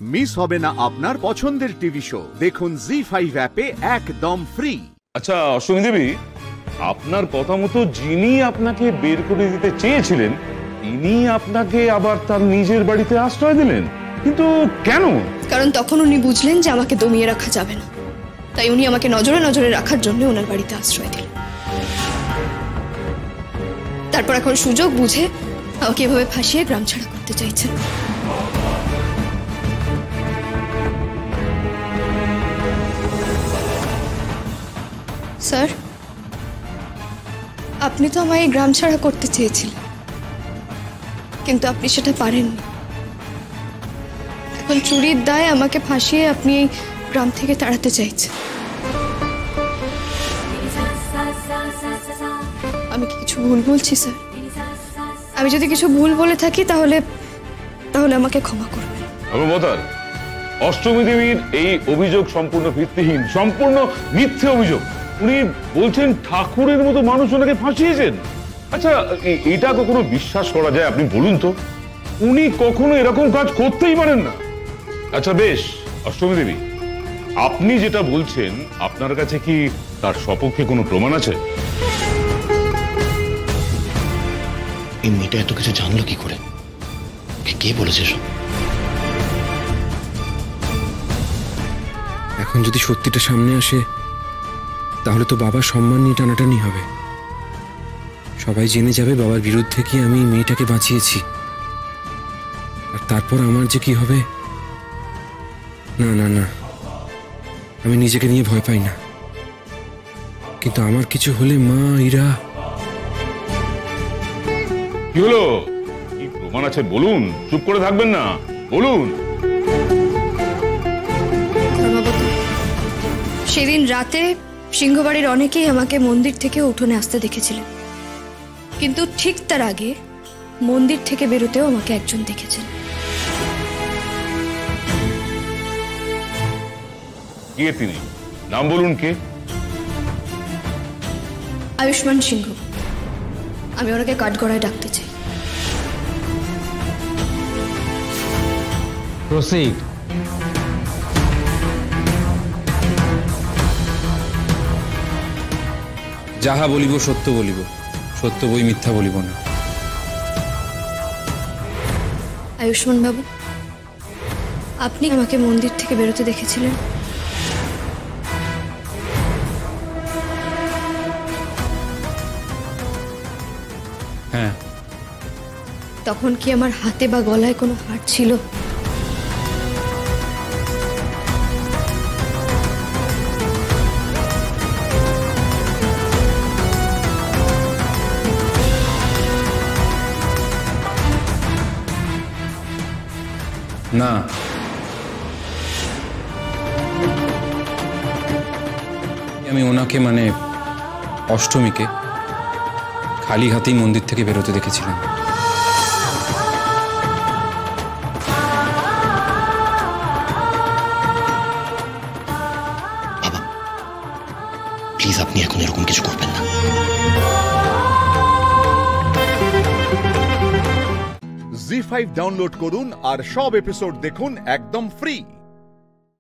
Miss হবে না আপনার পছন্দের টিভি শো। দেখুন জি5 অ্যাপে একদম ফ্রি। আচ্ছা অশ্বনী দেবী, আপনার কথা মতো যিনি আপনাকে বের করে দিতে চেয়েছিলেন তিনি আপনাকে আবার তার নিজের বাড়িতে আশ্রয় দিলেন, কিন্তু কেন? কারণ তখন উনি বুঝলেন যে আমাকে দমিয়ে রাখা যাবে না, তাই উনি আমাকে নজরে নজরে রাখার জন্য ওনার বাড়িতে আশ্রয় দিলেন। তারপর এখন সুযোগ বুঝে আমাকে এভাবে ফাঁসিয়ে গ্রাম ছাড়া করতে চাইছেন। স্যার, আপনি তো আমায় গ্রাম ছাড়া করতে চেয়েছিলেন, কিন্তু আপনি সেটা পারেননি। এখন চুরির দায়ে আমাকে ফাঁসিয়ে আপনি এই গ্রাম থেকে তাড়াতে চাইছেন। আমি কি কিছু ভুল বলছি স্যার? আমি যদি কিছু ভুল বলে থাকি তাহলে আমাকে ক্ষমা করবেন। অষ্টমী দেবীর এই অভিযোগ সম্পূর্ণ ভিত্তিহীন, সম্পূর্ণ মিথ্যে অভিযোগ। উনি বলছেন ঠাকুরের মতো মানুষ ওনাকে ফাঁসিয়েছেন। আচ্ছা, এটা কখনো বিশ্বাস করা যায়? আপনি বলুন তো, উনি কখনো এরকম কাজ করতেই পারেন না। আচ্ছা বেশ, অষ্টমী দেবী, আপনি যেটা বলছেন আপনার কাছে কি তার সপক্ষে কোনো প্রমাণ আছে? এই মেয়েটা এত কিছু জানলো কি করে? কে বলেছে সব? এখন যদি সত্যিটা সামনে আসে তাহলে তো বাবার সম্মান নিয়ে টানাটানি হবে। সবাই জেনে যাবে বাবার বিরুদ্ধে কি আমি মেয়েটাকে বাঁচিয়েছি, আর তারপর আমার যে কি হবে। না না না, আমি নিজেকে নিয়ে ভয় পাই না, কিন্তু আমার কিছু হলে মা, ইরা। কি হলো? কি প্রমাণ আছে বলুন, চুপ করে থাকবেন না, বলুন। সেদিন রাতে সিংহবাড়ির অনেকেই আমাকে মন্দির থেকে উঠোনে আসতে দেখেছিলেন, কিন্তু ঠিক তার আগে মন্দির থেকে বেরোতেও আমাকে একজন দেখেছেন। কে তিনি? নাম বলুন। কে? আয়ুষ্মান সিংহ। আমি ওনাকে কাঠগড়ায় ডাকতে চাই। প্রসিড। যাহা বলিব সত্য বলিব, সত্য বই মিথ্যা বলিব না। আয়ুষ্মান বাবু, আপনি আমাকে মন্দির থেকে বেরোতে দেখেছিলেন? হ্যাঁ। তখন কি আমার হাতে বা গলায় কোনো হার ছিল? না। আমি ওনাকে, মানে অষ্টমীকে, খালি হাতেই মন্দির থেকে বেরোতে দেখেছিলাম। বাবা, প্লিজ আপনি এখন এরকম কিছু করবেন না। জি5 ডাউনলোড করুন আর সব এপিসোড দেখুন একদম ফ্রি।